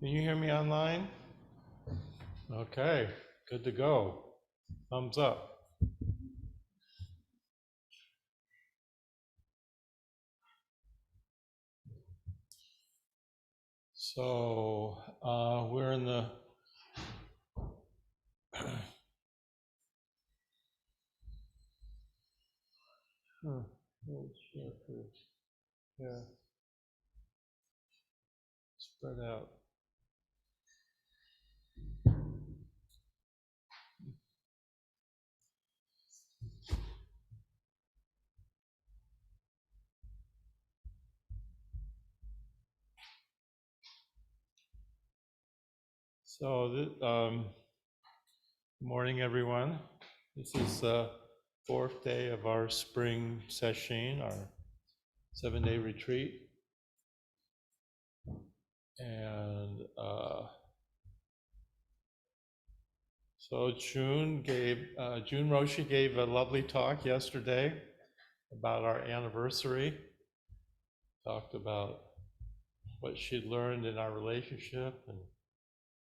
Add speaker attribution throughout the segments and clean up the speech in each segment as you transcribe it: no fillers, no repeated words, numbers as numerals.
Speaker 1: Can you hear me online? Okay, good to go. Thumbs up. So we're in the yeah, spread out. So good morning, everyone. This is the fourth day of our spring Sesshin, our 7-day retreat, and so June Roshi gave a lovely talk yesterday about our anniversary. Talked about what she'd learned in our relationship and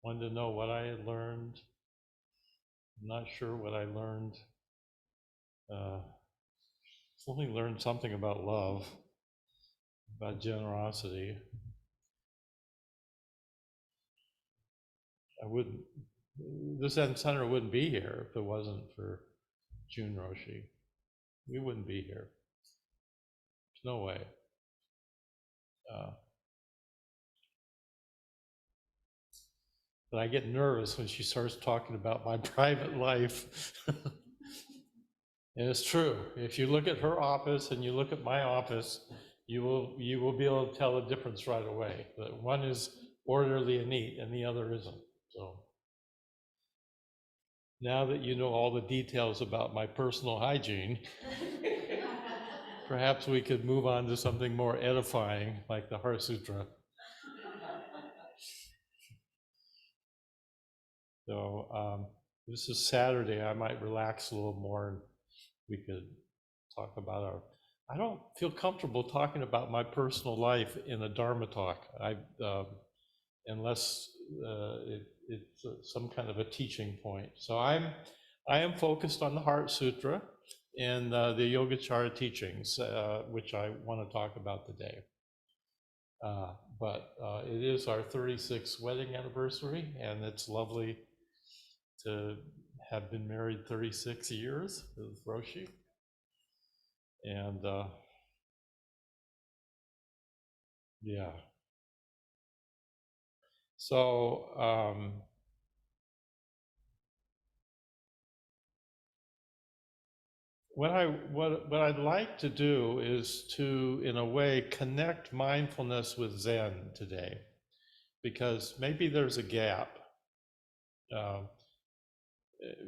Speaker 1: wanted to know what I had learned. I'm not sure what I learned. Only learned something about love, about generosity. This Zen Center wouldn't be here if it wasn't for June Roshi. We wouldn't be here. There's no way. But I get nervous when she starts talking about my private life. And it's true. If you look at her office and you look at my office, you will be able to tell the difference right away. That one is orderly and neat, and the other isn't. So now that you know all the details about my personal hygiene, perhaps we could move on to something more edifying, like the Heart Sutra. So this is Saturday. I might relax a little more, and we could talk about I don't feel comfortable talking about my personal life in a Dharma talk, unless it's some kind of a teaching point. So I am focused on the Heart Sutra and the Yogacara teachings, which I want to talk about today. But it is our 36th wedding anniversary, and it's lovely to have been married 36 years with Roshi. And yeah. So what I'd like to do is to, in a way, connect mindfulness with Zen today, because maybe there's a gap.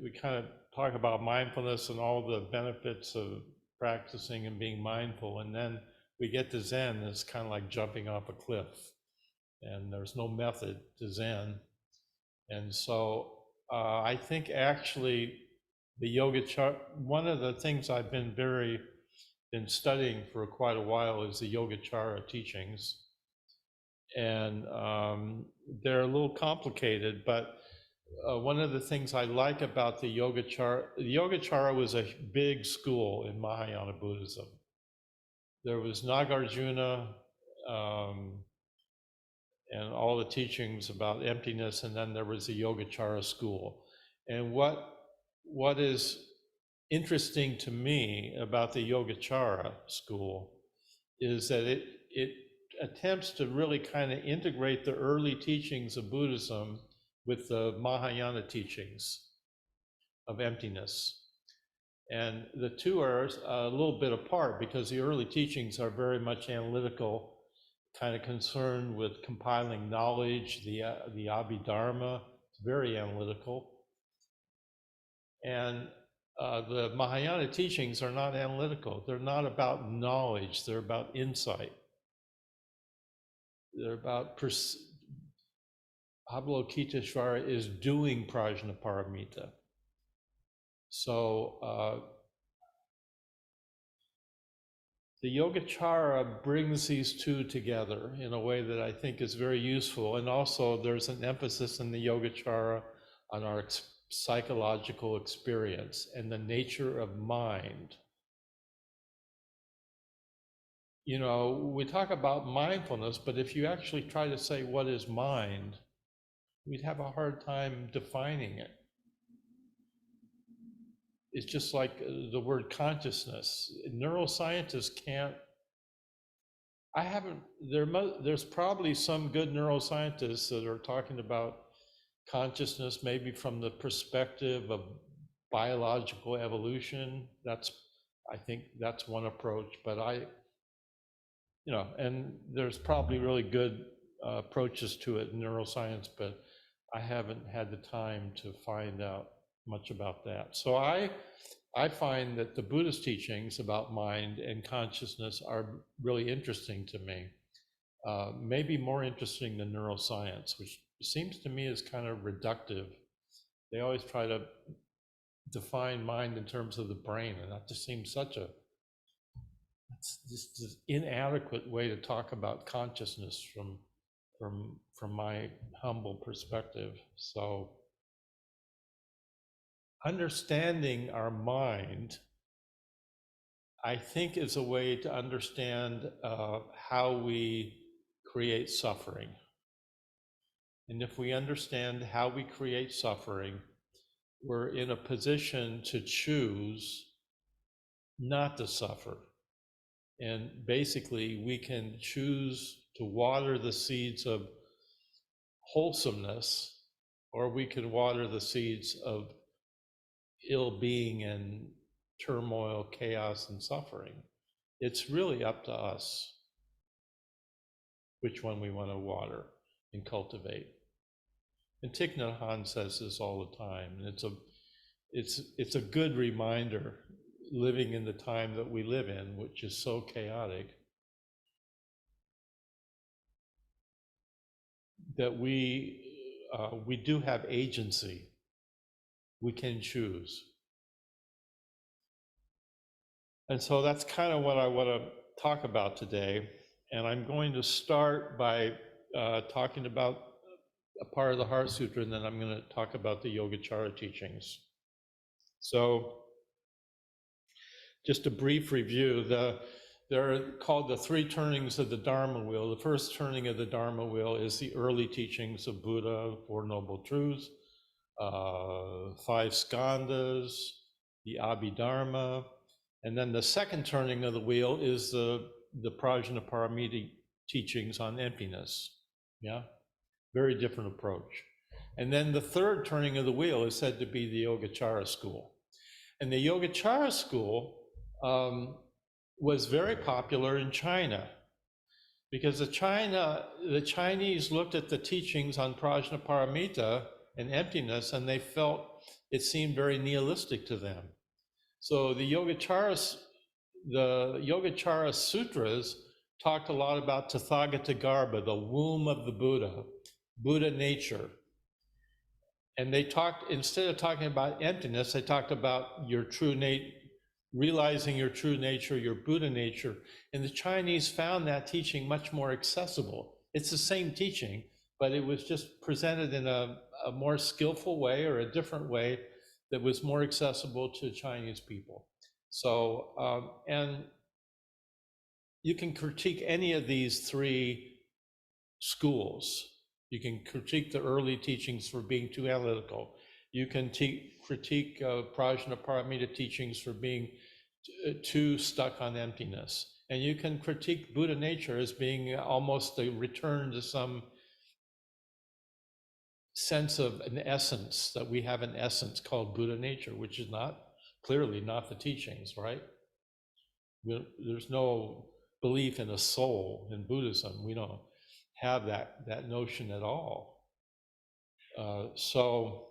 Speaker 1: We kind of talk about mindfulness and all the benefits of practicing and being mindful, and then we get to Zen, and it's kind of like jumping off a cliff, and there's no method to Zen. And so I think actually the Yogacara, one of the things I've been studying for quite a while is the Yogacara teachings. And they're a little complicated, but one of the things I like about the Yogacara was a big school in Mahayana Buddhism. There was Nagarjuna and all the teachings about emptiness, and then there was the Yogacara school. And what is interesting to me about the Yogacara school is that it attempts to really kind of integrate the early teachings of Buddhism with the Mahayana teachings of emptiness. And the two are a little bit apart because the early teachings are very much analytical, kind of concerned with compiling knowledge, the Abhidharma, it's very analytical. And the Mahayana teachings are not analytical. They're not about knowledge, they're about insight. They're about Avalokiteshvara is doing Prajnaparamita. So the Yogacara brings these two together in a way that I think is very useful. And also there's an emphasis in the Yogacara on our psychological experience and the nature of mind. You know, we talk about mindfulness, but if you actually try to say what is mind, we'd have a hard time defining it. It's just like the word consciousness. Neuroscientists can't, there's probably some good neuroscientists that are talking about consciousness maybe from the perspective of biological evolution. I think that's one approach, but and there's probably really good approaches to it in neuroscience, but I haven't had the time to find out much about that. So I find that the Buddhist teachings about mind and consciousness are really interesting to me. Maybe more interesting than neuroscience, which seems to me is kind of reductive. They always try to define mind in terms of the brain, and that just seems such a this inadequate way to talk about consciousness from my humble perspective. So understanding our mind, I think, is a way to understand how we create suffering. And if we understand how we create suffering, we're in a position to choose not to suffer. And basically, we can choose to water the seeds of wholesomeness, or we can water the seeds of ill-being and turmoil, chaos, and suffering. It's really up to us which one we want to water and cultivate. And Thich Nhat Hanh says this all the time, and it's a good reminder, living in the time that we live in, which is so chaotic, that we do have agency. We can choose. And so that's kind of what I want to talk about today. And I'm going to start by talking about a part of the Heart Sutra, and then I'm going to talk about the Yogacara teachings. So just a brief review. They're called the three turnings of the Dharma wheel. The first turning of the Dharma wheel is the early teachings of Buddha, Four Noble Truths, 5 skandhas, the Abhidharma, and then the second turning of the wheel is the Prajnaparamita teachings on emptiness. Yeah, very different approach. And then the third turning of the wheel is said to be the Yogacara school. And the Yogacara school was very popular in China, because the Chinese looked at the teachings on Prajnaparamita and emptiness, and they felt it seemed very nihilistic to them. So the Yogacara sutras talked a lot about Tathagata Garbha, the womb of the Buddha nature. And they talked, instead of talking about emptiness, they talked about your true nature, realizing your true nature, your Buddha nature. And the Chinese found that teaching much more accessible. It's the same teaching, but it was just presented in a more skillful way, or a different way that was more accessible to Chinese people. So, and you can critique any of these three schools. You can critique the early teachings for being too analytical. You can critique Prajnaparamita teachings for being too stuck on emptiness. And you can critique Buddha nature as being almost a return to some sense of an essence, that we have an essence called Buddha nature, which is clearly not the teachings, right? There's no belief in a soul in Buddhism. We don't have that notion at all. So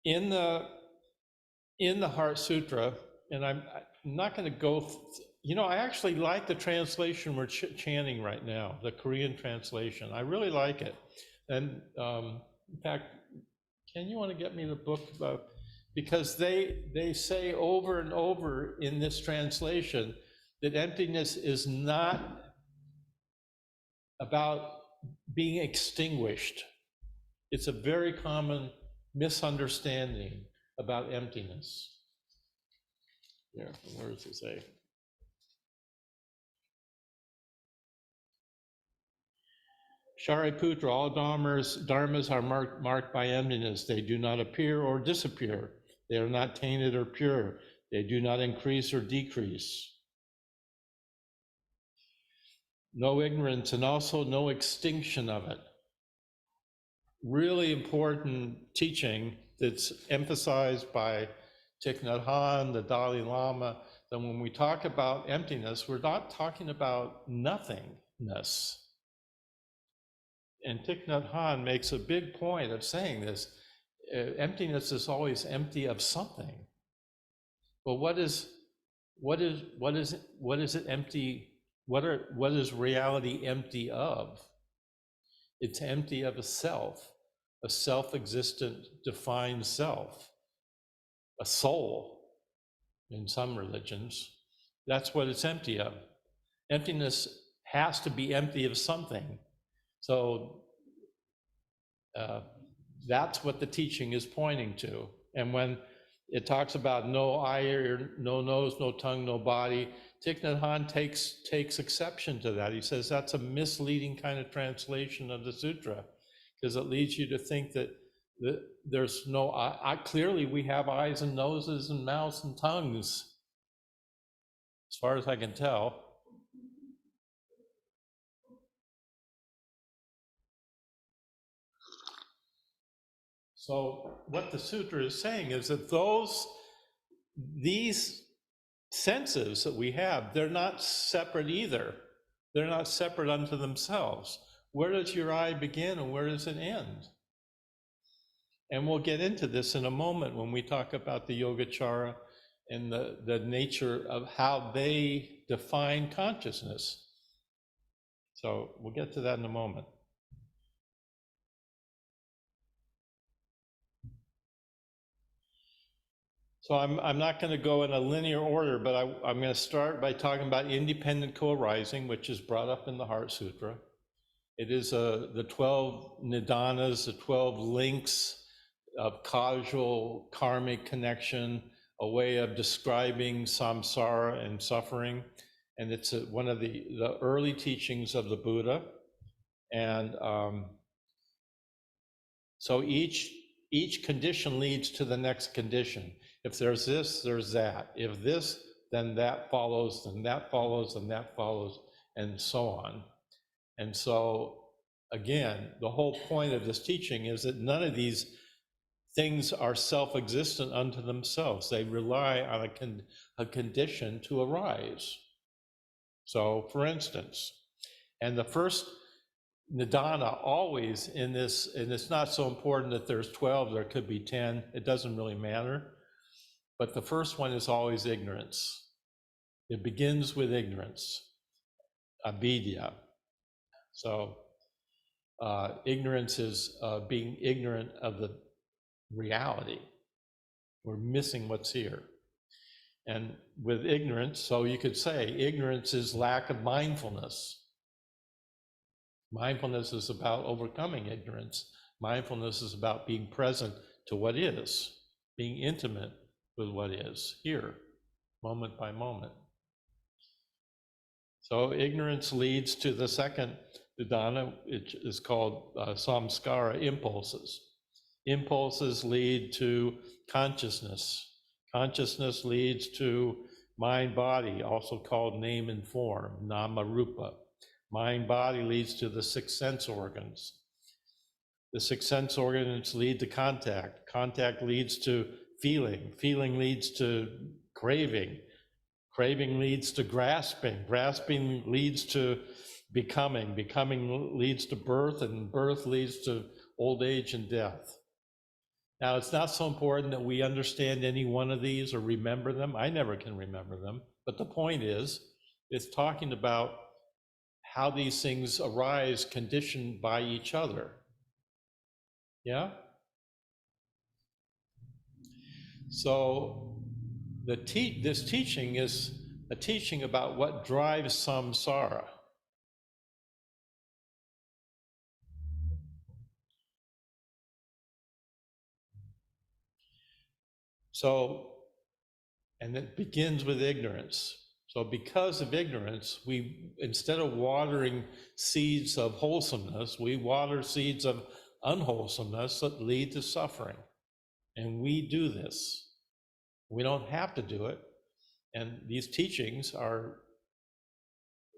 Speaker 1: in the Heart Sutra, and I'm not going to go, I actually like the translation we're chanting right now, the Korean translation. I really like it. And in fact, Ken, you want to get me the book because they say over and over in this translation that emptiness is not about being extinguished. It's a very common misunderstanding about emptiness. There, where does it say? Shariputra, all dharmas are marked by emptiness. They do not appear or disappear. They are not tainted or pure. They do not increase or decrease. No ignorance and also no extinction of it. Really important teaching that's emphasized by Thich Nhat Hanh, the Dalai Lama, that when we talk about emptiness, we're not talking about nothingness. And Thich Nhat Hanh makes a big point of saying this, emptiness is always empty of something. But what is it empty? What is reality empty of? It's empty of a self-existent, defined self, a soul in some religions. That's what it's empty of. Emptiness has to be empty of something. So that's what the teaching is pointing to. And when it talks about no eye, or no nose, no tongue, no body, Thich Nhat Hanh takes exception to that. He says that's a misleading kind of translation of the sutra, because it leads you to think that there's no eye. Clearly, we have eyes and noses and mouths and tongues, as far as I can tell. So what the sutra is saying is that these senses that we have, they're not separate either. They're not separate unto themselves. Where does your eye begin and where does it end? And we'll get into this in a moment when we talk about the Yogacara and the nature of how they define consciousness. So we'll get to that in a moment. So I'm not going to go in a linear order, but I'm going to start by talking about independent co-arising, which is brought up in the Heart Sutra. It is the 12 nidanas, the 12 links of causal karmic connection, a way of describing samsara and suffering. And it's one of the early teachings of the Buddha. And so each condition leads to the next condition. If there's this, there's that. If this, then that follows, then that follows, and that follows, and so on. And so, again, the whole point of this teaching is that none of these things are self-existent unto themselves. They rely on a condition to arise. So, for instance, and the first nidana always in this, and it's not so important that there's 12, there could be 10, it doesn't really matter. But the first one is always ignorance. It begins with ignorance, avidya. So ignorance is being ignorant of the reality. We're missing what's here. And with ignorance, so you could say ignorance is lack of mindfulness. Mindfulness is about overcoming ignorance. Mindfulness is about being present to what is, being intimate with what is here, moment by moment. So ignorance leads to the second nidana, which is called samskara, impulses. Impulses lead to consciousness. Consciousness leads to mind-body, also called name and form, nama rupa. Mind-body leads to the six sense organs. The six sense organs lead to contact. Contact leads to feeling. Feeling leads to craving. Craving leads to grasping. Grasping leads to becoming. Becoming leads to birth, and birth leads to old age and death. Now, it's not so important that we understand any one of these or remember them. I never can remember them. But the point is, it's talking about how these things arise conditioned by each other. Yeah? So this teaching is a teaching about what drives samsara. So, and it begins with ignorance. So because of ignorance, we, instead of watering seeds of wholesomeness, we water seeds of unwholesomeness that lead to suffering. And we do this. We don't have to do it. And these teachings are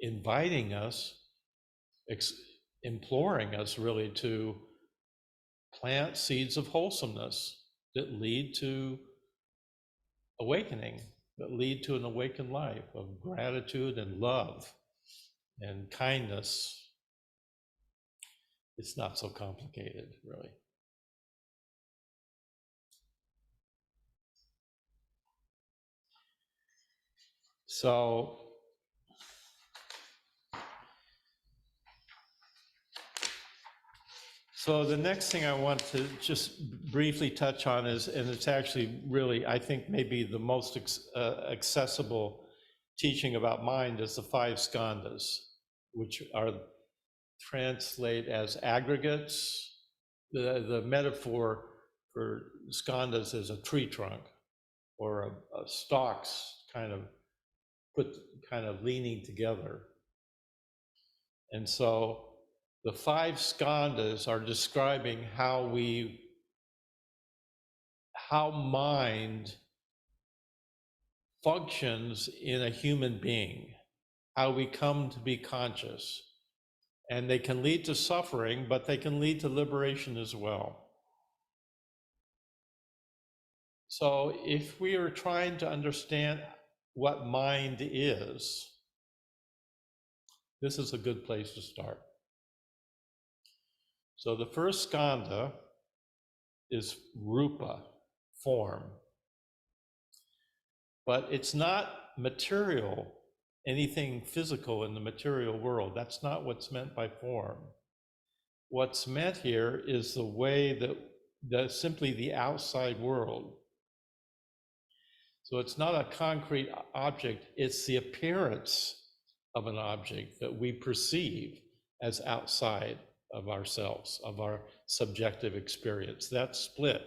Speaker 1: inviting us, imploring us really to plant seeds of wholesomeness that lead to awakening, that lead to an awakened life of gratitude and love and kindness. It's not so complicated, really. So the next thing I want to just briefly touch on is, and it's actually really, I think maybe the most accessible teaching about mind, is the five skandhas, which are translate as aggregates. The metaphor for skandhas is a tree trunk or a stalks kind of leaning together. And so the five skandhas are describing how mind functions in a human being, how we come to be conscious. And they can lead to suffering, but they can lead to liberation as well. So if we are trying to understand what mind is, this is a good place to start. So the first skandha is rupa, form. But it's not material, anything physical in the material world. That's not what's meant by form. What's meant here is the way that simply the outside world. So it's not a concrete object, it's the appearance of an object that we perceive as outside of ourselves, of our subjective experience. That's split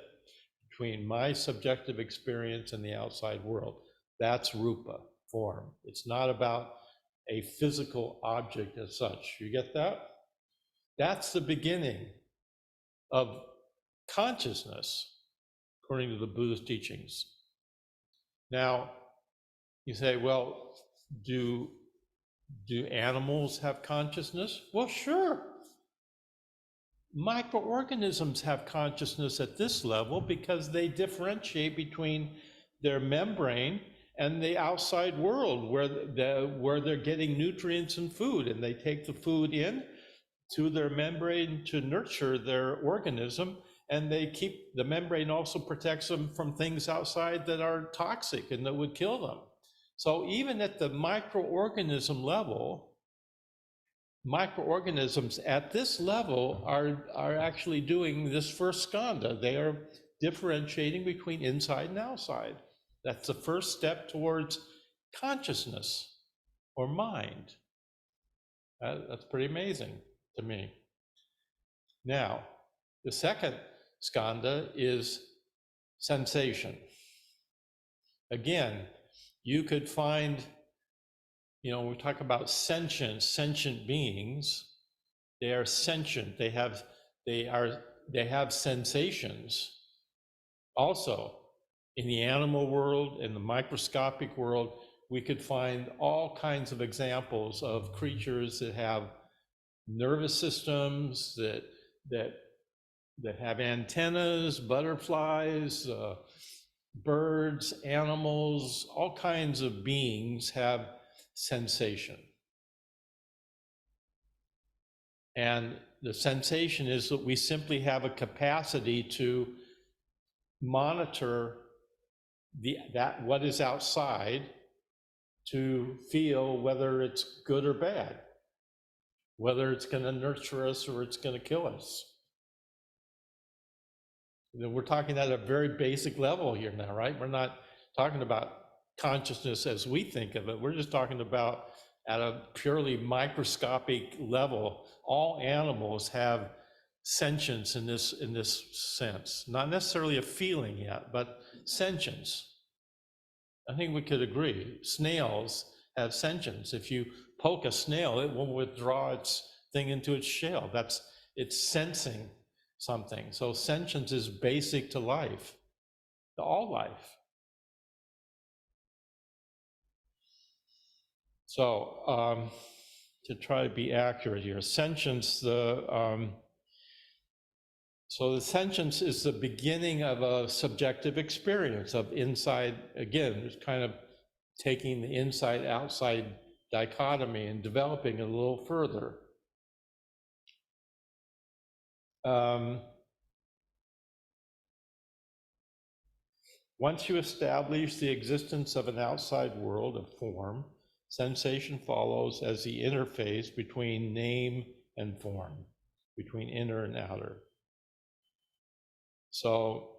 Speaker 1: between my subjective experience and the outside world. That's rupa, form. It's not about a physical object as such. You get that? That's the beginning of consciousness, according to the Buddhist teachings. Now, you say, well, do animals have consciousness? Well, sure. Microorganisms have consciousness at this level because they differentiate between their membrane and the outside world where they're getting nutrients and food, and they take the food in to their membrane to nurture their organism, and the membrane also protects them from things outside that are toxic and that would kill them. So even at the microorganism level, microorganisms at this level are actually doing this first skandha. They are differentiating between inside and outside. That's the first step towards consciousness or mind. That's pretty amazing to me. Now, the second skandha is sensation. Again, you could find, when we talk about sentient beings, they are sentient. They have sensations. Also, in the animal world, in the microscopic world, we could find all kinds of examples of creatures that have nervous systems, that have antennas, butterflies, birds, animals, all kinds of beings have sensation. And the sensation is that we simply have a capacity to monitor what is outside, to feel whether it's good or bad, whether it's going to nurture us or it's going to kill us. We're talking at a very basic level here now, right? We're not talking about consciousness as we think of it. We're just talking about at a purely microscopic level. All animals have sentience in this sense, not necessarily a feeling yet, but sentience. I think we could agree. Snails have sentience. If you poke a snail, it will withdraw its thing into its shell. It's sensing something. So sentience is basic to life, to all life. So to try to be accurate here, sentience, so the sentience is the beginning of a subjective experience of inside, again, it's kind of taking the inside-outside dichotomy and developing it a little further. Once you establish the existence of an outside world of form, sensation follows as the interface between name and form, between inner and outer. So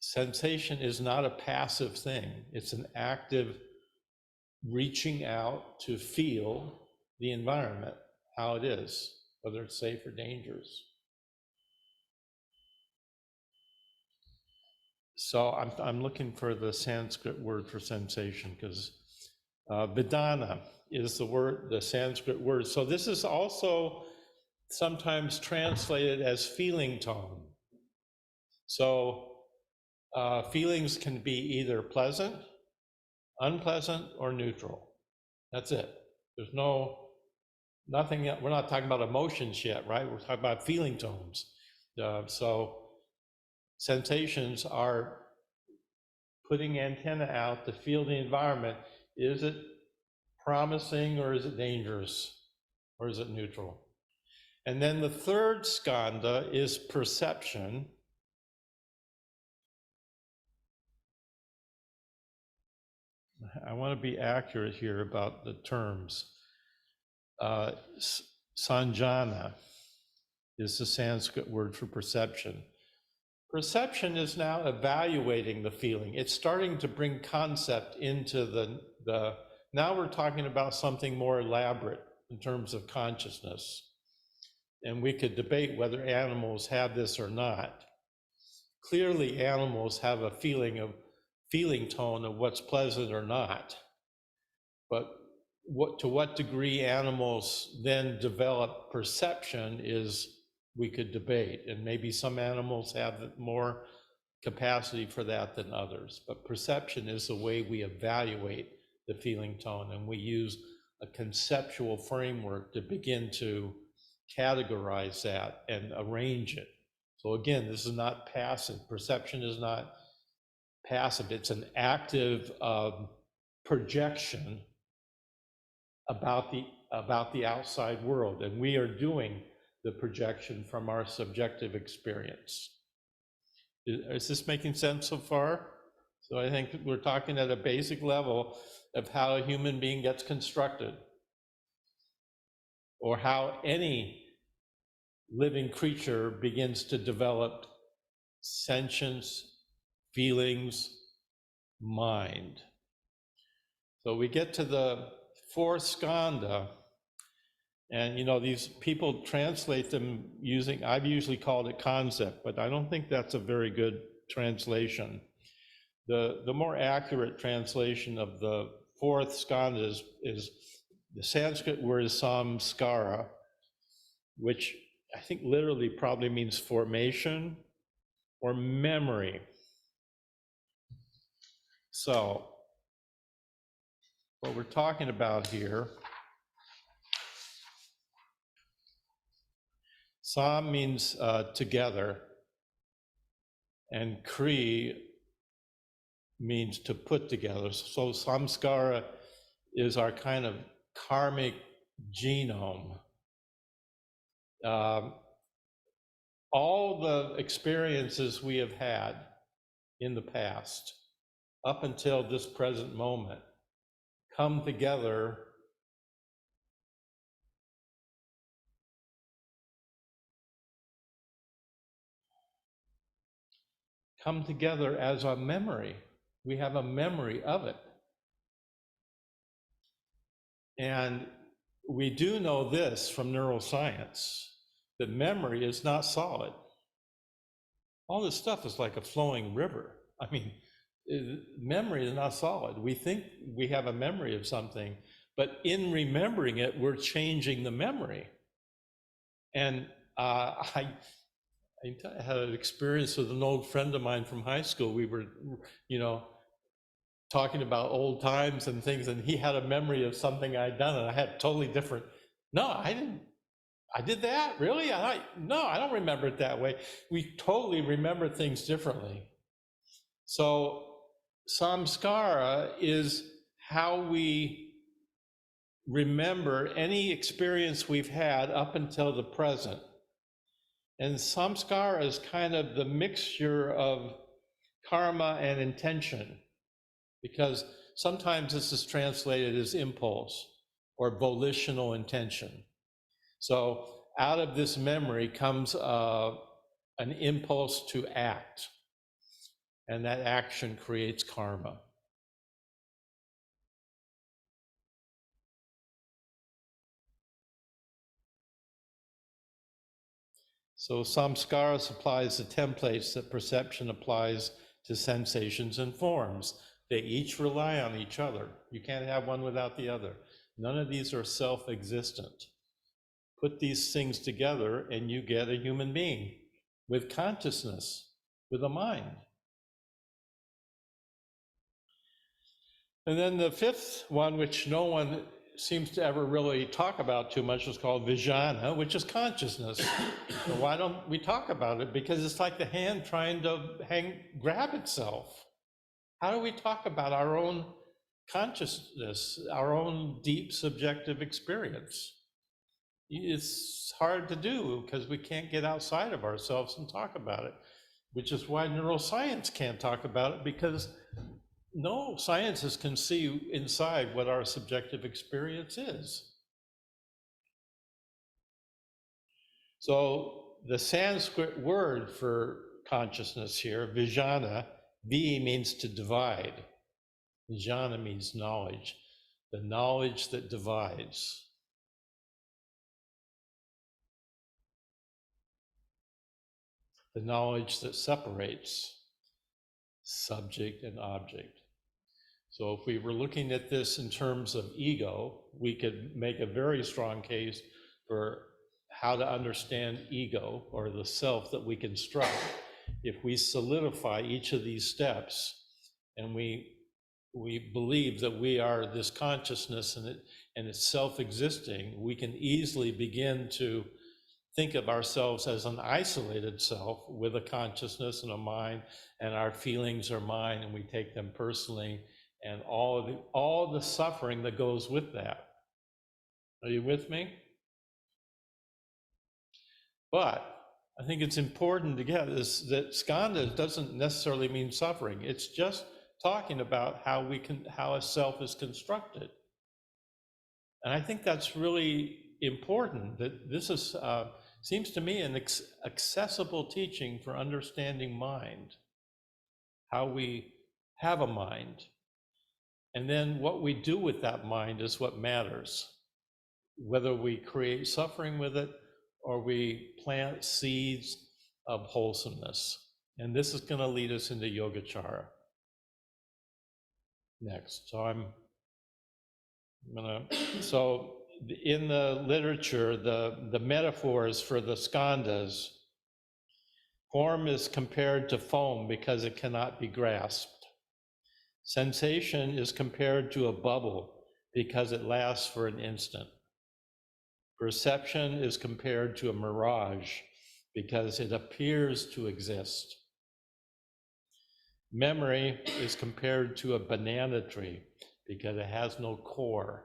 Speaker 1: sensation is not a passive thing. It's an active reaching out to feel the environment, how it is, whether it's safe or dangerous. So I'm looking for the Sanskrit word for sensation, because Vedana is the Sanskrit word. So this is also sometimes translated as feeling tone. So feelings can be either pleasant, unpleasant, or neutral. That's it. There's nothing, we're not talking about emotions yet, right? We're talking about feeling tones. So sensations are putting antenna out to feel the environment. Is it promising, or is it dangerous, or is it neutral? And then the third skanda is perception. I want to be accurate here about the terms. Sanjana is the Sanskrit word for perception. Perception is now evaluating the feeling. It's starting to bring concept into the now we're talking about something more elaborate in terms of consciousness. And we could debate whether animals have this or not. Clearly, animals have a feeling tone of what's pleasant or not. But to what degree animals then develop perception is, we could debate. And maybe some animals have more capacity for that than others. But perception is the way we evaluate the feeling tone. And we use a conceptual framework to begin to categorize that and arrange it. So again, this is not passive. Perception is not passive. It's an active projection about the outside world, and we are doing the projection from our subjective experience. Is this making sense so far? So I think we're talking at a basic level of how a human being gets constructed, or how any living creature begins to develop sentience, feelings, mind. So we get to the fourth skanda, and these people translate them using, I've usually called it concept, but I don't think that's a very good translation. The more accurate translation of the fourth skanda is the Sanskrit word is samskara, which I think literally probably means formation or memory. So what we're talking about here, sam means together, and kri means to put together. So samskara is our kind of karmic genome. All the experiences we have had in the past, up until this present moment, come together as a memory. We have a memory of it. And we do know this from neuroscience, that memory is not solid. All this stuff is like a flowing river. I mean, memory is not solid. We think we have a memory of something, but in remembering it, we're changing the memory. And I had an experience with an old friend of mine from high school. We were, talking about old times and things, and he had a memory of something I'd done, and I had totally different. No, I didn't. I did that? Really? No, I don't remember it that way. We totally remember things differently. So samskara is how we remember any experience we've had up until the present. And samskara is kind of the mixture of karma and intention, because sometimes this is translated as impulse or volitional intention. So out of this memory comes an impulse to act, and that action creates karma. So samskara supplies the templates that perception applies to sensations and forms. They each rely on each other. You can't have one without the other. None of these are self-existent. Put these things together and you get a human being with consciousness, with a mind. And then the fifth one, which no one seems to ever really talk about too much, is called vijnana, which is consciousness. So why don't we talk about it? Because it's like the hand trying to grab itself. How do we talk about our own consciousness, our own deep subjective experience? It's hard to do because we can't get outside of ourselves and talk about it, which is why neuroscience can't talk about it, because no scientists can see inside what our subjective experience is. So the Sanskrit word for consciousness here, vijnana, V means to divide. Vijnana means knowledge, the knowledge that divides. The knowledge that separates subject and object. So if we were looking at this in terms of ego, we could make a very strong case for how to understand ego, or the self that we construct. If we solidify each of these steps and we believe that we are this consciousness and it's self-existing, we can easily begin to think of ourselves as an isolated self with a consciousness and a mind, and our feelings are mine and we take them personally, and all the suffering that goes with that. Are you with me? But I think it's important to get is that skandha doesn't necessarily mean suffering. It's just talking about how a self is constructed. And I think that's really important, that this is seems to me an accessible teaching for understanding mind, how we have a mind. And then what we do with that mind is what matters, whether we create suffering with it or we plant seeds of wholesomeness. And this is going to lead us into Yogacara next. So so in the literature, the metaphors for the skandhas, form is compared to foam because it cannot be grasped. Sensation is compared to a bubble because it lasts for an instant. Perception is compared to a mirage because it appears to exist. Memory is compared to a banana tree because it has no core.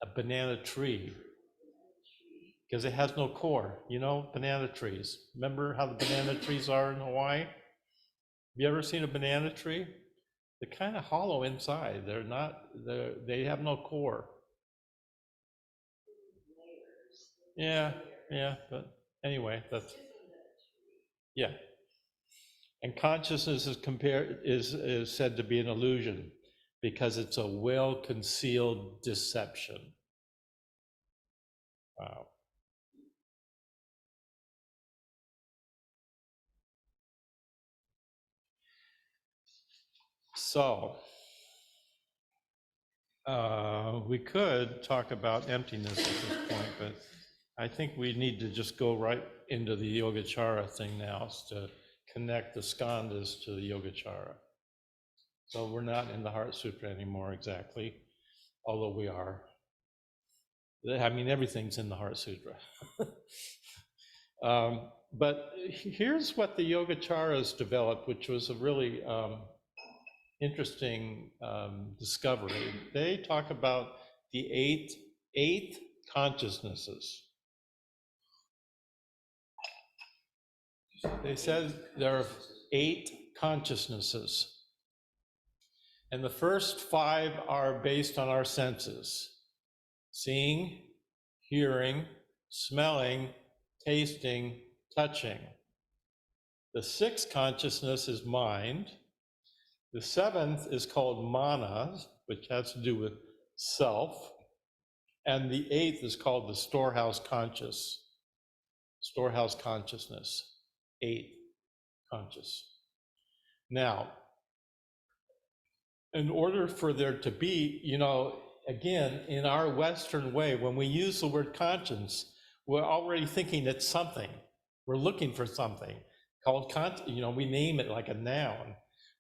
Speaker 1: A banana tree, because it has no core. You know, banana trees. Remember how the banana trees are in Hawaii? Have you ever seen a banana tree? They're kind of hollow inside. They have no core. Yeah, but anyway, yeah. And consciousness is said to be an illusion because it's a well-concealed deception. Wow. So, we could talk about emptiness at this point, but I think we need to just go right into the Yogacara thing now to connect the skandhas to the Yogacara. So we're not in the Heart Sutra anymore exactly, although we are. I mean, everything's in the Heart Sutra. But here's what the Yogacaras developed, which was a really interesting discovery. They talk about the eight consciousnesses. They said there are 8 consciousnesses. And the first 5 are based on our senses: seeing, hearing, smelling, tasting, touching. The 6th consciousness is mind. The 7th is called mana, which has to do with self. And the 8th is called the storehouse consciousness. 8 conscious. Now, in order for there to be, again, in our Western way, when we use the word conscience, we're already thinking it's something. We're looking for something called we name it like a noun.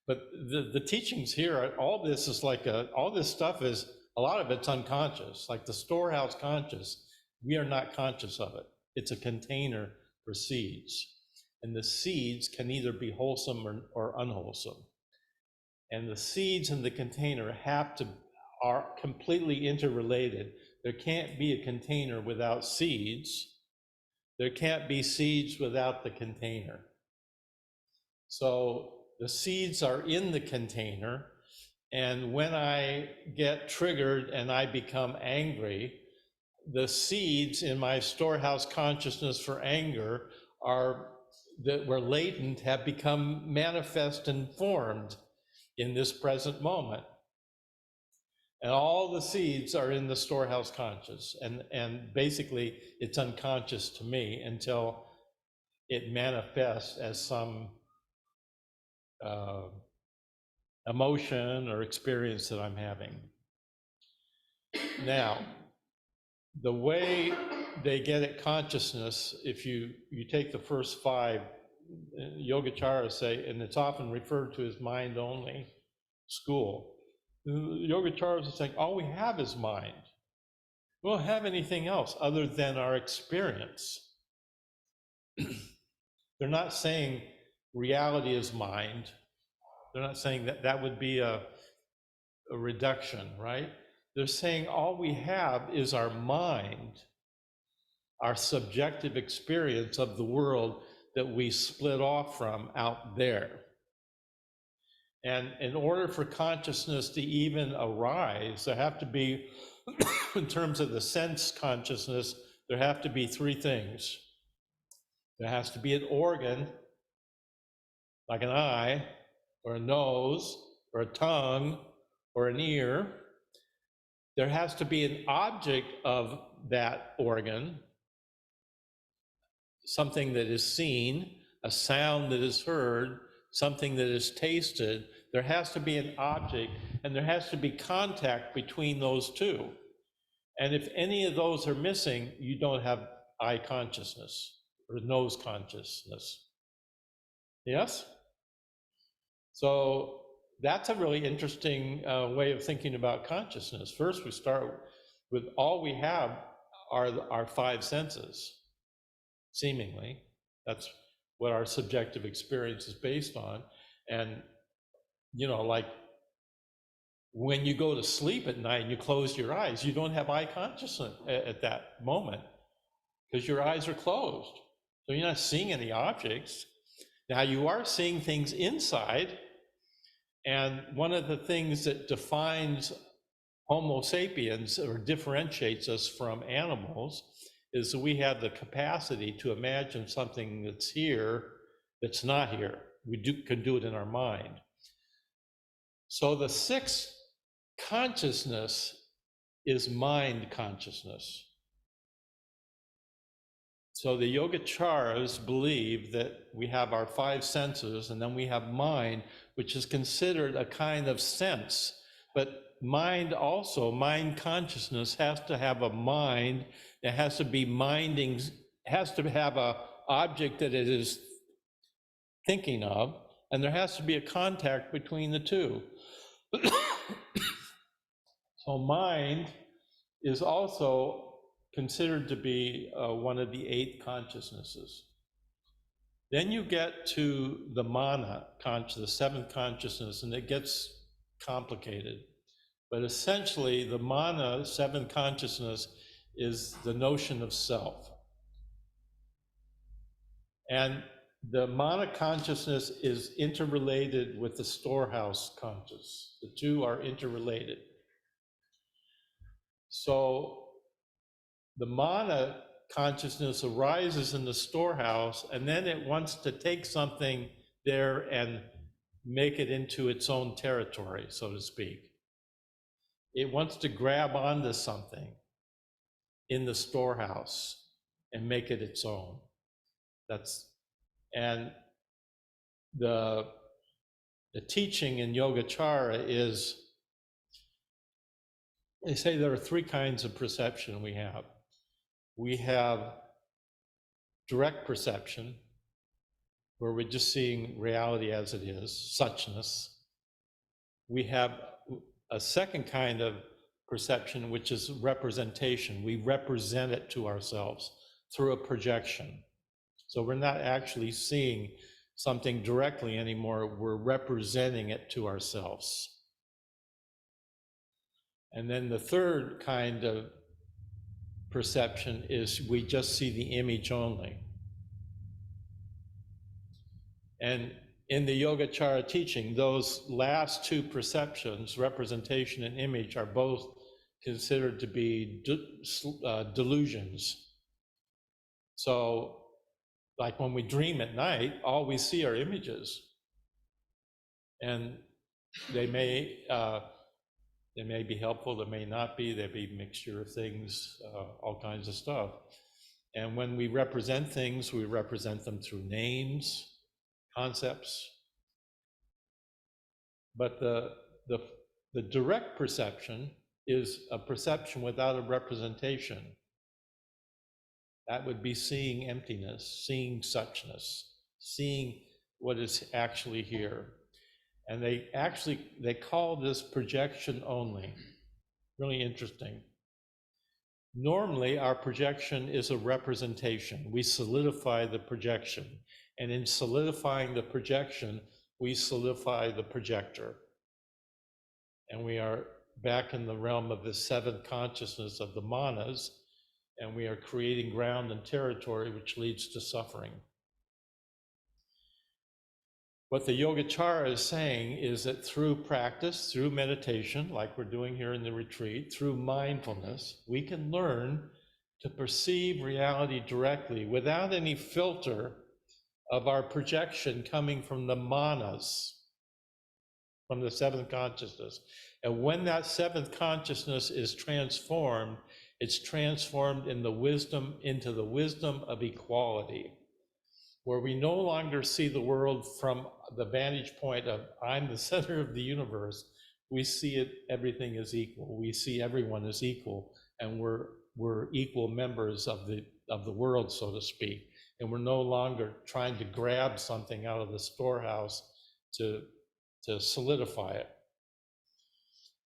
Speaker 1: But the teachings here, all this is all this stuff is, a lot of it's unconscious, like the storehouse conscious. We are not conscious of it. It's a container for seeds. And the seeds can either be wholesome or unwholesome. And the seeds in the container are completely interrelated. There can't be a container without seeds. There can't be seeds without the container. So the seeds are in the container, and when I get triggered and I become angry, the seeds in my storehouse consciousness for anger that were latent have become manifest and formed in this present moment. And all the seeds are in the storehouse conscious, and basically it's unconscious to me until it manifests as some emotion or experience that I'm having. Now, the way they get at consciousness, if you take the first 5, Yogacaras say, and it's often referred to as mind only school. Yogacaras are saying, all we have is mind. We don't have anything else other than our experience. They're not saying reality is mind. They're not saying that would be a reduction, right? They're saying all we have is our mind, our subjective experience of the world that we split off from out there. And in order for consciousness to even arise, there have to be, in terms of the sense consciousness, there have to be 3 things. There has to be an organ, like an eye, or a nose, or a tongue, or an ear. There has to be an object of that organ, something that is seen, a sound that is heard, something that is tasted. There has to be an object, and there has to be contact between those 2. And if any of those are missing, you don't have eye consciousness or nose consciousness. Yes? So that's a really interesting way of thinking about consciousness. First, we start with all we have are our 5 senses, seemingly. That's what our subjective experience is based on. And, like when you go to sleep at night and you close your eyes, you don't have eye consciousness at that moment because your eyes are closed. So you're not seeing any objects. Now you are seeing things inside. And one of the things that defines Homo sapiens or differentiates us from animals is that we have the capacity to imagine something that's here that's not here. We can do it in our mind. So the 6th consciousness is mind consciousness. So the Yogacaras believe that we have our five senses, and then we have mind, which is considered a kind of sense. But mind also, mind consciousness has to have a mind. It has to be minding, has to have a object that it is thinking of, and there has to be a contact between the two. So mind is also considered to be one of the 8 consciousnesses. Then you get to the mana, the 7th consciousness, and it gets complicated. But essentially, the mana, 7th consciousness, is the notion of self. And the mana consciousness is interrelated with the storehouse conscious. The two are interrelated. So the mana consciousness arises in the storehouse, and then it wants to take something there and make it into its own territory, so to speak. It wants to grab onto something in the storehouse and make it its own. And the teaching in Yogacara is, they say there are 3 kinds of perception we have. We have direct perception, where we're just seeing reality as it is, suchness. We have a second kind of perception, which is representation. We represent it to ourselves through a projection. So we're not actually seeing something directly anymore, we're representing it to ourselves. And then the third kind of perception is we just see the image only. And in the Yogacara teaching, those last 2 perceptions, representation and image, are both considered to be delusions. So, like when we dream at night, all we see are images. And they may be helpful, they may not be, they may be a mixture of things, all kinds of stuff. And when we represent things, we represent them through names, concepts. But the direct perception is a perception without a representation. That would be seeing emptiness, seeing suchness, seeing what is actually here. And they call this projection only. Really interesting. Normally, our projection is a representation. We solidify the projection. And in solidifying the projection, we solidify the projector. And we are back in the realm of the 7th consciousness of the manas, and we are creating ground and territory, which leads to suffering. What the Yogacara is saying is that through practice, through meditation, like we're doing here in the retreat, through mindfulness, we can learn to perceive reality directly without any filter of our projection coming from the manas, from the 7th consciousness. And when that 7th consciousness is transformed, it's transformed in the wisdom, into the wisdom of equality, where we no longer see the world from the vantage point of I'm the center of the universe. We see it, everything is equal. We see everyone as equal, and we're equal members of the world, so to speak. And we're no longer trying to grab something out of the storehouse to solidify it.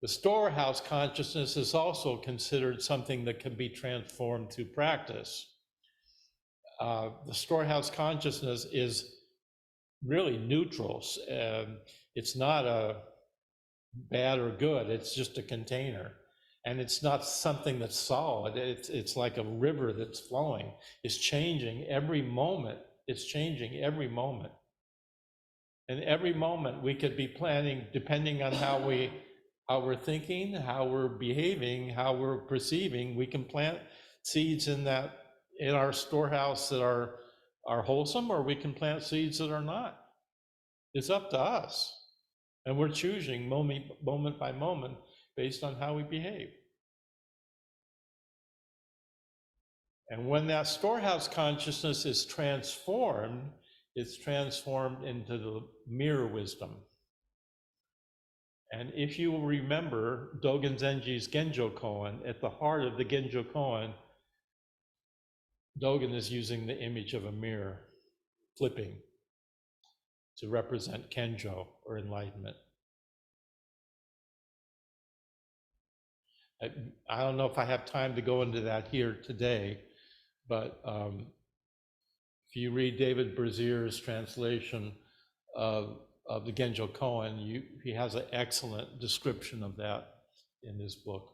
Speaker 1: The storehouse consciousness is also considered something that can be transformed through practice. The storehouse consciousness is really neutral. It's not a bad or good, it's just a container. And it's not something that's solid, it's like a river that's flowing. It's changing every moment, it's changing every moment. And every moment we could be planning, depending on how we're thinking, how we're behaving, how we're perceiving, we can plant seeds in our storehouse that are wholesome, or we can plant seeds that are not. It's up to us. And we're choosing moment by moment. based on how we behave. And when that storehouse consciousness is transformed, it's transformed into the mirror wisdom. And if you will remember Dogen Zenji's Genjo Koan, at the heart of the Genjo Koan, Dogen is using the image of a mirror, flipping, to represent Kenjo, or enlightenment. I don't know if I have time to go into that here today, but if you read David Brazier's translation of the Genjo Koan, he has an excellent description of that in his book.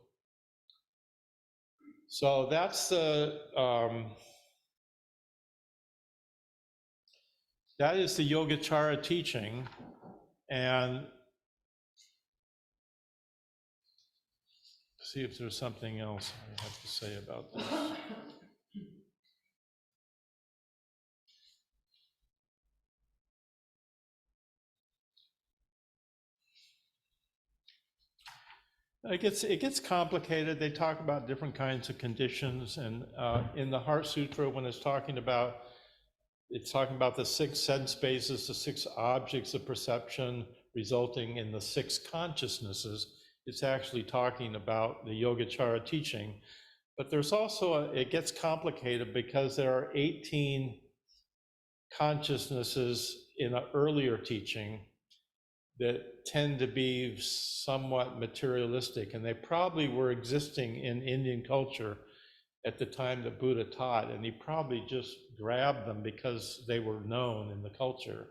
Speaker 1: So that's that is the Yogacara teaching, and see if there's something else I have to say about this. It gets complicated. They talk about different kinds of conditions, and in the Heart Sutra, when it's talking about the 6 sense bases, the 6 objects of perception resulting in the 6 consciousnesses. It's actually talking about the Yogacara teaching. But there's also, it gets complicated because there are 18 consciousnesses in an earlier teaching that tend to be somewhat materialistic, and they probably were existing in Indian culture at the time that Buddha taught, and he probably just grabbed them because they were known in the culture.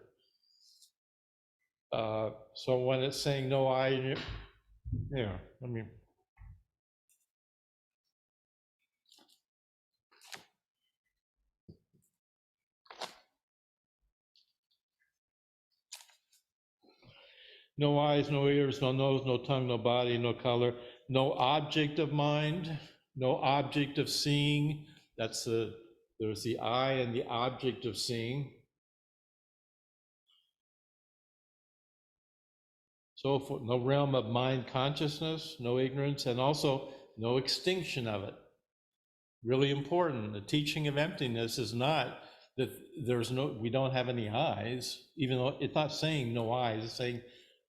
Speaker 1: So when it's saying no I, yeah, I mean, no eyes, no ears, no nose, no tongue, no body, no color, no object of mind, no object of seeing. There's the eye and the object of seeing. So for no realm of mind consciousness, no ignorance, and also no extinction of it. Really important. The teaching of emptiness is not that we don't have any eyes, even though it's not saying no eyes, it's saying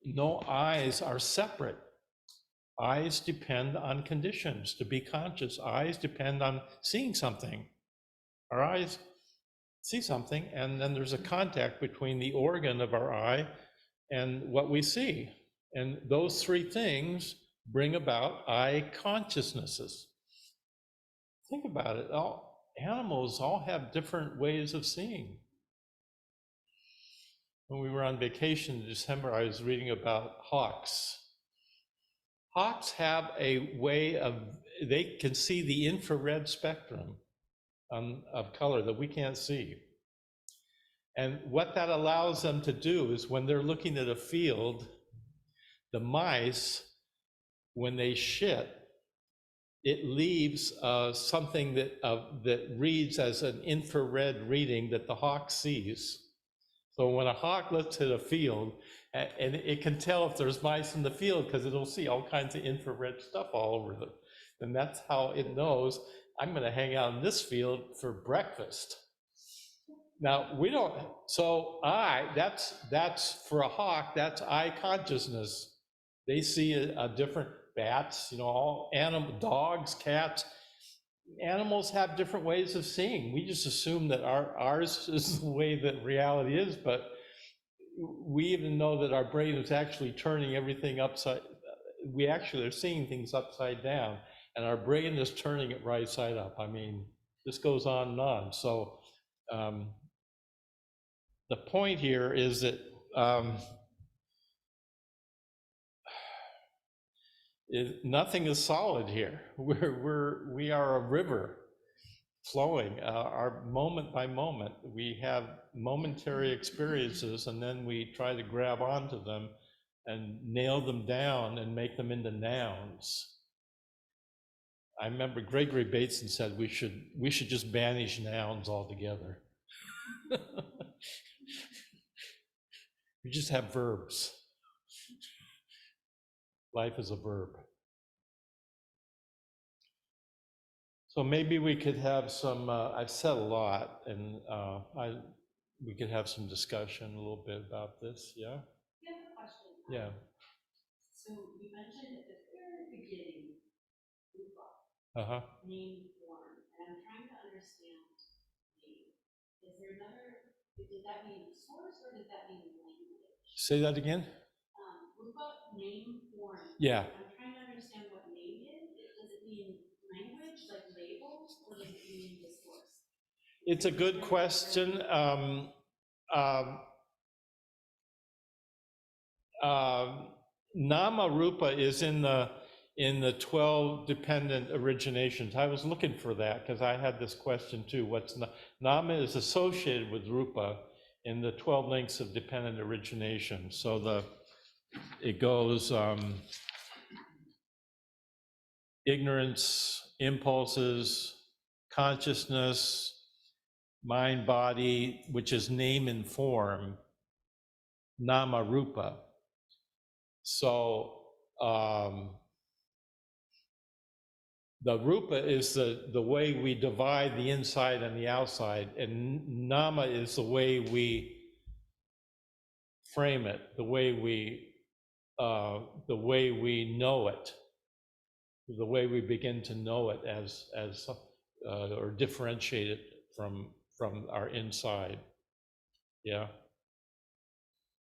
Speaker 1: no eyes are separate. Eyes depend on conditions to be conscious. Eyes depend on seeing something. Our eyes see something, and then there's a contact between the organ of our eye and what we see. And those 3 things bring about eye consciousnesses. Think about it. Animals all have different ways of seeing. When we were on vacation in December, I was reading about hawks. Hawks have a way of, they can see the infrared spectrum of color that we can't see. And what that allows them to do is when they're looking at a field, the mice, when they shit, it leaves something that reads as an infrared reading that the hawk sees. So when a hawk looks at a field, and it can tell if there's mice in the field because it'll see all kinds of infrared stuff all over them. And that's how it knows, I'm going to hang out in this field for breakfast. Now, we don't, so that's for a hawk, that's eye consciousness. They see a different, bats, all dogs, cats, animals have different ways of seeing. We just assume that ours is the way that reality is, but we even know that our brain is actually turning everything upside, we actually are seeing things upside down, and our brain is turning it right side up. I mean, this goes on and on. So the point here is that nothing is solid here. We are a river flowing. Our moment by moment, we have momentary experiences, and then we try to grab onto them and nail them down and make them into nouns. I remember Gregory Bateson said we should just banish nouns altogether. We just have verbs. Life is a verb. So maybe we could have some, I've said a lot, and we could have some discussion a little bit about this, yeah?
Speaker 2: I have a question.
Speaker 1: Yeah.
Speaker 2: So you mentioned at the very beginning,
Speaker 1: Uh-huh.
Speaker 2: name form, and I'm trying to understand name. Is there another, did that mean source or did that mean language?
Speaker 1: Say that again?
Speaker 2: Rupa, name form.
Speaker 1: Yeah.
Speaker 2: I'm trying to understand what name is. Does it mean language, like labels, or does it mean the source?
Speaker 1: It's a good question. Nama Rupa is in the 12 dependent originations. I was looking for that because I had this question too. Nama is associated with Rupa in the 12 links of dependent origination. So it goes ignorance, impulses, consciousness, mind, body, which is name and form, Nama Rupa. So the Rupa is the way we divide the inside and the outside, and Nama is the way we frame it, the way we know it, the way we begin to know it as or differentiate it from our inside. Yeah.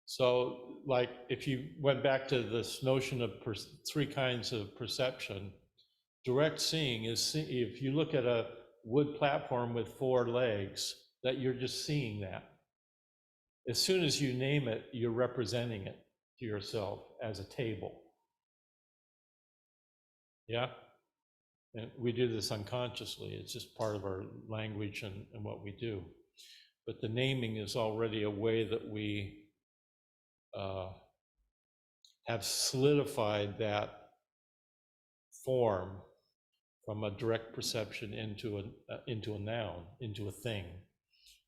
Speaker 1: So, like, if you went back to this notion of three kinds of perception, direct seeing is if you look at a wood platform with four legs, that you're just seeing that. As soon as you name it, you're representing it to yourself as a table. Yeah? And we do this unconsciously. It's just part of our language and what we do. But the naming is already a way that we have solidified that form from a direct perception into a noun, into a thing.